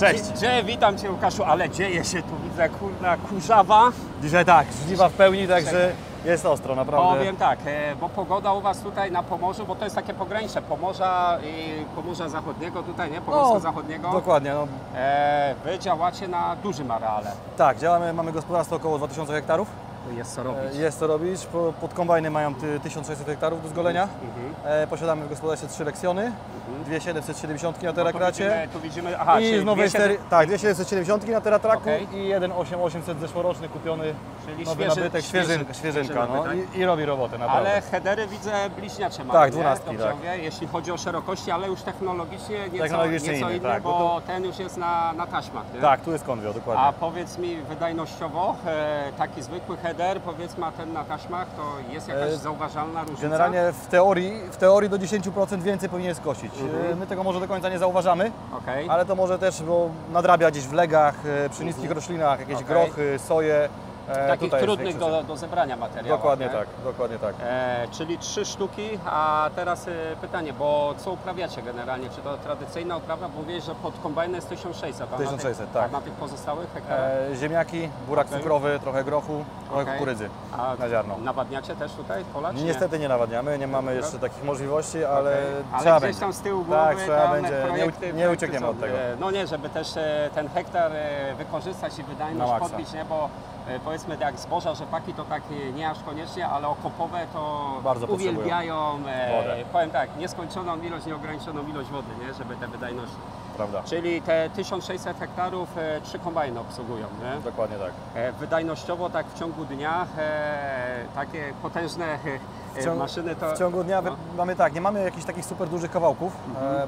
Cześć! Witam Cię, Łukaszu, ale dzieje się tu, widzę, kurna, kurzawa. Dzisiaj tak, żniwa w pełni, także jest ostro, naprawdę. Powiem tak, bo pogoda u Was tutaj na Pomorzu, bo to jest takie pogranicze Pomorza i Pomorza Zachodniego tutaj, nie? Pomorza Zachodniego. Dokładnie. No. Wy działacie na dużym areale. Tak, działamy, mamy gospodarstwo około 2000 hektarów. Jest co robić. Jest co robić. Pod kombajny mają 1600 hektarów do zgolenia. Posiadamy w gospodarstwie 3 Lexiony, 2770 na Terakracie. Tu widzimy, aha, i z nowej serii, tak, 2770 na Teratraku Okay. i 18800 zeszłoroczny kupiony, czyli nowy nabytek, świeżynka, no, i robi robotę naprawdę. Ale headery widzę bliźniacze mają, tak, 12, tak. Mówię, jeśli chodzi o szerokości, ale już technologicznie nieco inny, tak, bo ten już jest na taśmach. Nie? Tak, tu jest konwio, dokładnie. A powiedz mi wydajnościowo, taki zwykły header, powiedzmy, a ten na taśmach, to jest jakaś zauważalna różnica? Generalnie w teorii do 10% więcej powinien skosić. My tego może do końca nie zauważamy, ale to może też nadrabia gdzieś w legach, przy niskich roślinach, jakieś grochy, soje. Takich trudnych do zebrania materiałów. Dokładnie tak, dokładnie tak. Czyli 3 sztuki, a teraz pytanie, bo co uprawiacie generalnie? Czy to tradycyjna uprawa? Bo mówisz, że pod kombajnem jest 1600, a 1600, tak. A na tych pozostałych hektarach? Ziemniaki, burak cukrowy, trochę grochu, trochę kukurydzy na ziarno. Nawadniacie też tutaj pola? Niestety nie nawadniamy, nie mamy jeszcze takich możliwości, ale ale trzeba gdzieś będzie. tam z tyłu głowy, tak, trzeba będzie, projekty, nie uciekniemy od tego. No nie, żeby też ten hektar wykorzystać i wydajność podbić, nie? Bo powiedzmy jak zboża, rzepaki to tak nie aż koniecznie, ale okopowe to bardzo uwielbiają, powiem tak, nieskończoną ilość, nieograniczoną ilość wody, nie? Żeby te wydajności. Prawda. Czyli te 1600 hektarów 3 kombajny obsługują, nie? Dokładnie tak. Wydajnościowo tak w ciągu dnia takie potężne maszyny to... W ciągu dnia mamy tak, nie mamy jakichś takich super dużych kawałków,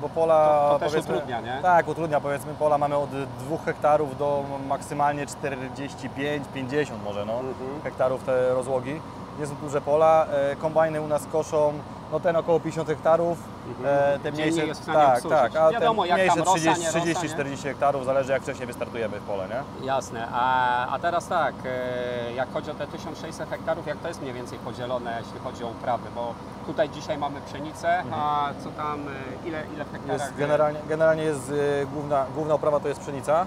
bo pola... To też utrudnia, nie? Tak, utrudnia, powiedzmy, pola mamy od 2 hektarów do maksymalnie 45-50 może, hektarów te rozłogi. Jest duże pola, kombajny u nas koszą, no ten około 50 hektarów, te mniejsze, jest w stanie obsłużyć. a wiadomo, te jak mniejsze tam rosa, 30-40 hektarów, zależy jak wcześniej wystartujemy w pole, nie? Jasne, a teraz tak, jak chodzi o te 1600 hektarów, jak to jest mniej więcej podzielone, jeśli chodzi o uprawy, bo tutaj dzisiaj mamy pszenicę, a co tam, ile w hektarach? Jest generalnie jest główna uprawa to jest pszenica,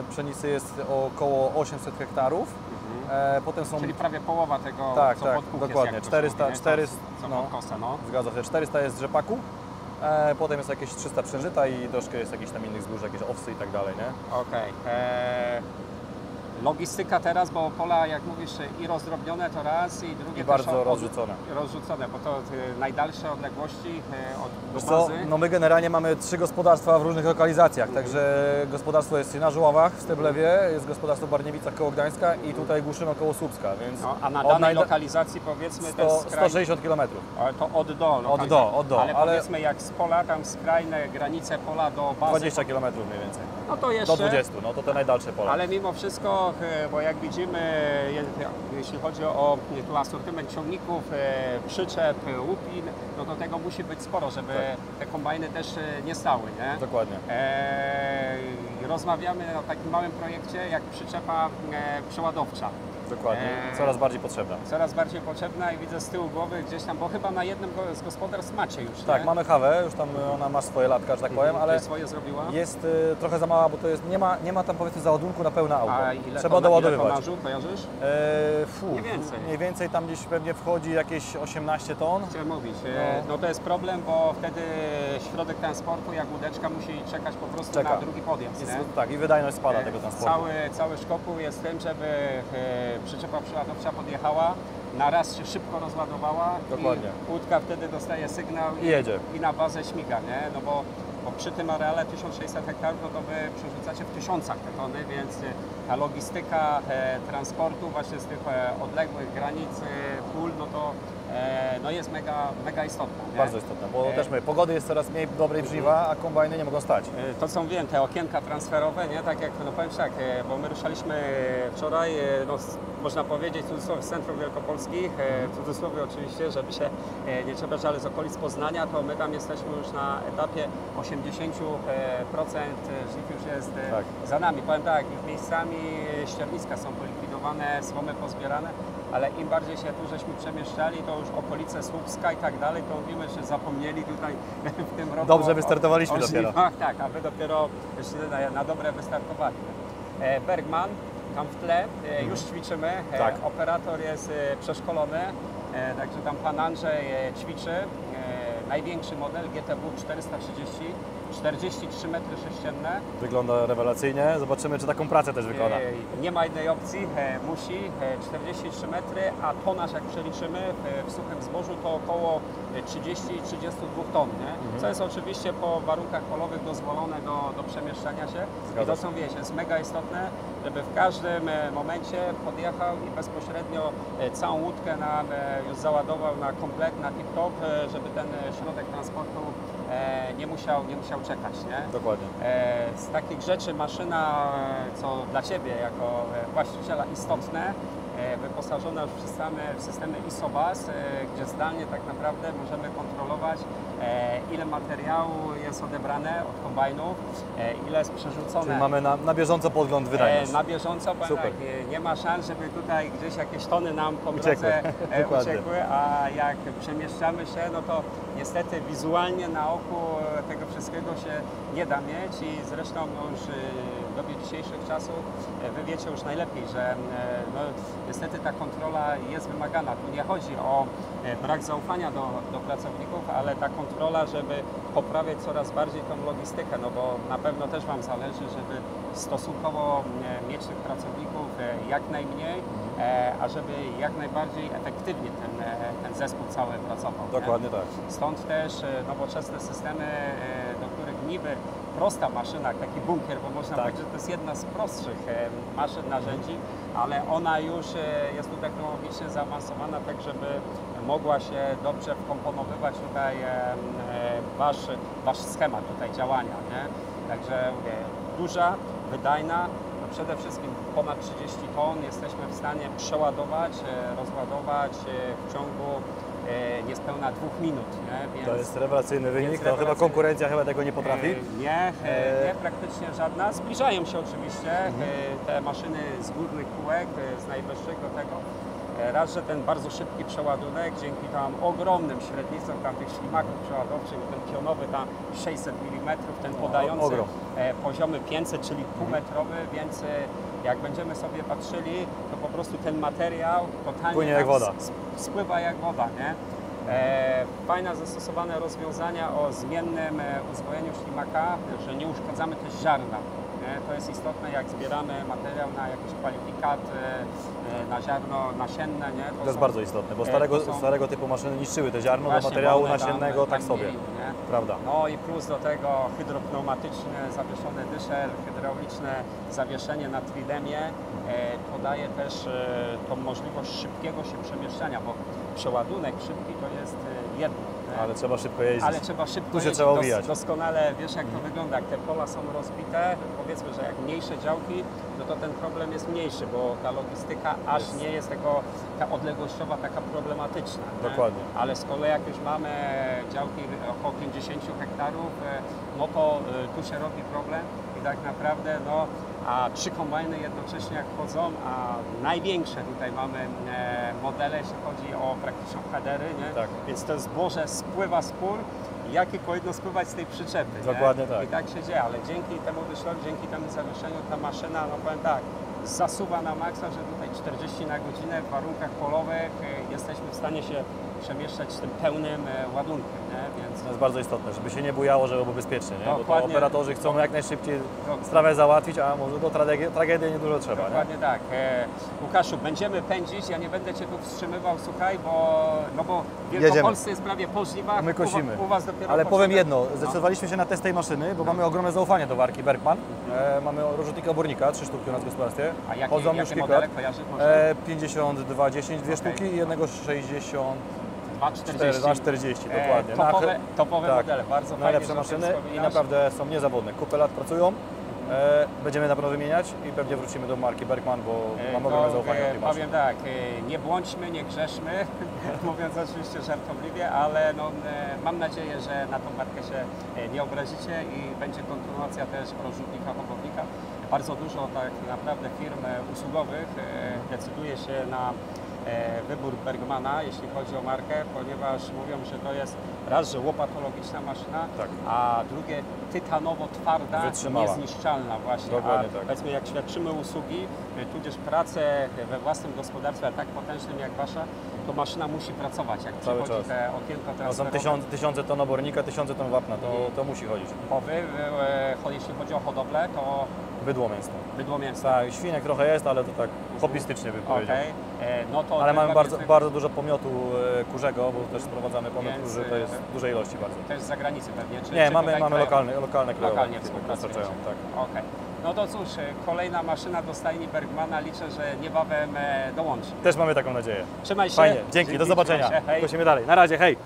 pszenicy jest około 800 hektarów. Potem są... Czyli prawie połowa tego, co tak, podkuk dokładnie, jest, 400, pod kosę, Zgadza się, 400 jest rzepaku, potem jest jakieś 300 przężyta i troszkę jest jakichś tam innych zbóż, jakieś owsy i tak dalej, nie? Okej. Logistyka teraz, bo pola, jak mówisz, i rozdrobnione to raz, i drugie i bardzo rozrzucone. Bo to najdalsze odległości do bazy. No my generalnie mamy 3 gospodarstwa w różnych lokalizacjach, także gospodarstwo jest na Żuławach w Steblewie, jest gospodarstwo w Barniewicach koło Gdańska i tutaj Głuszyno koło Słupska, więc... a na danej lokalizacji powiedzmy to jest 160 km. Ale to od do. Ale powiedzmy jak z pola, tam skrajne granice pola do bazy. 20 km mniej więcej. No to jeszcze... Do 20, no to te najdalsze pola. Ale mimo wszystko, bo jak widzimy, jeśli chodzi o tu asortyment ciągników, przyczep, łupin, no to tego musi być sporo, żeby te kombajny też nie stały, nie? Dokładnie. Rozmawiamy o takim małym projekcie jak przyczepa przeładowcza. Dokładnie, coraz bardziej potrzebna. Coraz bardziej potrzebna i widzę z tyłu głowy gdzieś tam, bo chyba na jednym z gospodarstw macie już, tak, nie? mamy Hawę, już tam ona ma swoje latka, że tak powiem, ale swoje zrobiła? Jest trochę za mała, bo to jest, nie ma tam powiedzmy załadunku na pełne auto. A ile trzeba doładowywać. Ile tonażu, kojarzysz? Mniej więcej. Mniej więcej tam gdzieś pewnie wchodzi jakieś 18 ton. Chciałem mówić, no to jest problem, bo wtedy środek transportu, jak łódeczka, musi czekać po prostu na drugi podjazd. Tak, i wydajność spada tego transportu. Cały szkopuł jest tym, żeby przyczepa przeładowcza podjechała, na raz się szybko rozładowała. Dokładnie. I łódka wtedy dostaje sygnał i jedzie. I na bazę śmiga, nie? No bo przy tym areale 1600 hektarów, no to Wy przerzucacie w tysiącach te tony, więc ta logistyka transportu właśnie z tych odległych granic pól, no to no jest mega istotna. Nie? Bardzo istotna, bo też pogody jest coraz mniej dobrej w żniwa, a kombajny nie mogą stać. To są, wiem, te okienka transferowe, nie? Tak jak, no powiem tak, bo my ruszaliśmy wczoraj, no, można powiedzieć w cudzysłowie z centrum Wielkopolski, w cudzysłowie oczywiście, żeby się nie czepiać, ale z okolic Poznania, to my tam jesteśmy już na etapie 80% żniw już jest za nami. Powiem tak, ich miejscami ścierniska są polikwidowane, słomy pozbierane. ale im bardziej się tu żeśmy przemieszczali, to już okolice Słupska i tak dalej, to mówimy, że zapomnieli tutaj w tym roku Dobrze wystartowaliśmy o dopiero. żniwach, tak, a wy dopiero jeszcze na dobre wystartowali. Bergman, tam w tle, już ćwiczymy, Tak. operator jest przeszkolony, także tam pan Andrzej ćwiczy. Największy model GTW 430, 43 metry sześcienne. Wygląda rewelacyjnie. Zobaczymy, czy taką pracę też wykona. Nie ma innej opcji, musi. 43 metry, a tonaż jak przeliczymy w suchym zbożu to około 30-32 ton, nie? Co jest oczywiście po warunkach polowych dozwolone do przemieszczania się. Zgadza I to się. są, wiecie, jest mega istotne, żeby w każdym momencie podjechał i bezpośrednio całą łódkę nam już załadował na komplet, na tip-top, żeby ten środek transportu nie musiał czekać, nie? Dokładnie. Z takich rzeczy maszyna, co dla Ciebie jako właściciela istotne, wyposażona już w systemy ISOBAS, gdzie zdalnie tak naprawdę możemy kontrolować, ile materiału jest odebrane od kombajnów, ile jest przerzucone. Czyli mamy na bieżąco podgląd wydajność. Na bieżąco, bo Super. tak, nie ma szans, żeby tutaj gdzieś jakieś tony nam po Uciekły. drodze Dokładnie. uciekły, a jak przemieszczamy się, no to niestety wizualnie na oku tego wszystkiego się nie da mieć i zresztą no już w dobie dzisiejszych czasów wy wiecie już najlepiej, że no, niestety ta kontrola jest wymagana. Tu nie chodzi o brak zaufania do pracowników, ale ta kontrola, żeby poprawiać coraz bardziej tą logistykę, no bo na pewno też Wam zależy, żeby stosunkowo mieć tych pracowników jak najmniej, a żeby jak najbardziej efektywnie ten zespół cały pracował. Dokładnie tak. Stąd też nowoczesne systemy, do których niby prosta maszyna, taki bunkier, bo można Tak. powiedzieć, że to jest jedna z prostszych maszyn, narzędzi, ale ona już jest tu technologicznie zaawansowana, tak żeby mogła się dobrze wkomponowywać tutaj wasz schemat tutaj działania, nie? Także mówię, duża, wydajna, no przede wszystkim ponad 30 ton jesteśmy w stanie przeładować, rozładować w ciągu niespełna 2 minut. Nie? Więc, To jest rewelacyjny wynik. więc To chyba rewelacyjny. konkurencja chyba tego nie potrafi. Nie, praktycznie żadna. Zbliżają się oczywiście te maszyny z górnych półek, z najwyższych do tego. Raz, że ten bardzo szybki przeładunek, dzięki tam ogromnym średnicom tam tych ślimaków przeładowczych, ten pionowy tam 600 mm, ten podający ogrom. poziomy 500, czyli półmetrowy, więc jak będziemy sobie patrzyli, to po prostu ten materiał totalnie Płynie jak nam woda. spływa jak woda, nie? Fajne zastosowane rozwiązania o zmiennym uzwojeniu ślimaka, że nie uszkadzamy też ziarna. Nie? To jest istotne, jak zbieramy materiał na jakiś kwalifikat, na ziarno nasienne. Nie? To jest są- bardzo istotne, bo to są- starego typu maszyny niszczyły te ziarno do Właśnie, materiału bo one tam- nasiennego tak tam sobie. mieli, nie? Prawda. No i plus do tego hydropneumatyczne zawieszony dyszel, hydrauliczne zawieszenie na tridemie podaje też tą możliwość szybkiego się przemieszczania, bo przeładunek szybki to jest jedno. nie? Ale trzeba szybko jeździć. Ale trzeba szybko Tu się jeździć. trzeba uwijać. Doskonale wiesz, jak to wygląda, jak te pola są rozbite, powiedzmy, że jak mniejsze działki, no to ten problem jest mniejszy, bo ta logistyka aż nie jest ta odległościowa taka problematyczna. nie? Dokładnie. Ale z kolei jak już mamy działki około 50 hektarów, no to tu się robi problem i tak naprawdę no, a 3 kombajny jednocześnie jak chodzą, a największe tutaj mamy modele, jeśli chodzi o praktycznie headery, nie? Tak. Więc to zboże spływa z pól i jakie powinno spływać z tej przyczepy. Dokładnie nie? tak. I tak się dzieje, ale dzięki temu wyślowi, dzięki temu zawieszeniu ta maszyna, no powiem tak, zasuwa na maksa, że tutaj 40 na godzinę w warunkach polowych jesteśmy w stanie się przemieszczać z tym pełnym ładunkiem, nie? Więc To jest bardzo istotne, żeby się nie bujało, żeby było bezpiecznie, nie? Bo to Dokładnie. operatorzy chcą jak najszybciej sprawę załatwić, a może do tragedii niedużo trzeba. Nie? dokładnie tak. Łukaszu, będziemy pędzić, ja nie będę Cię tu wstrzymywał, słuchaj, bo w Wielkopolsce jest prawie po żniwach, My kosimy. u Was dopiero Ale po powiem żniwach. jedno, zdecydowaliśmy się na test tej maszyny, bo mamy ogromne zaufanie do warki Bergman. Mamy rozrzutnika obornika, 3 sztuki u nas w gospodarstwie. A jakie, Chodzą już jakie kilka modele lat. kojarzysz może? 5210, 2 Okej. sztuki i jednego 60. 240. 240 dokładnie. Topowe tak. modele, bardzo fajnie, Najlepsze że o tym maszyny i wspominasz. naprawdę są niezawodne. Kupę lat pracują, będziemy na pewno wymieniać i pewnie wrócimy do marki Bergman, bo mamy ogromne zaufanie do tej maszyny. Powiem tak, nie błądźmy, nie grzeszmy, mówiąc oczywiście żartobliwie, ale no, mam nadzieję, że na tą markę się nie obrazicie i będzie kontynuacja też rozrzutnika, obornika. Bardzo dużo tak naprawdę firm usługowych decyduje się na wybór Bergmana, jeśli chodzi o markę, ponieważ mówią, że to jest raz, że łopatologiczna maszyna, Tak. a drugie tytanowo-twarda, Wytrzymała. niezniszczalna właśnie. Dokładnie a tak. powiedzmy, jak świadczymy usługi, tudzież pracę we własnym gospodarstwie, a tak potężnym jak wasza, to maszyna musi pracować. Jak Cały przychodzi czas. te okienko No, są transferowe, tysiące ton obornika, tysiące ton wapna, to musi chodzić. jeśli chodzi o hodowlę, to Bydło mięsne. bydło mięsne. Tak, świnek trochę jest, ale to tak hobbystycznie bym powiedział. Okej, no to Ale mamy dla bardzo, mnie bardzo dużo pomiotu kurzego, bo też sprowadzamy pomiot Więc, kurzy, to jest w dużej ilości bardzo. też z zagranicy pewnie. Czy, Nie, czy mamy tutaj krajowo? lokalne krajowe, Lokalnie które współpracujecie. dostarczają, tak. Okej. No to cóż, kolejna maszyna do stajni Bergmana, liczę, że niebawem dołączy. Też mamy taką nadzieję. Trzymaj się. Fajnie, dzięki, do zobaczenia. trzymaj się, hej. Prosimy dalej. Na razie, hej!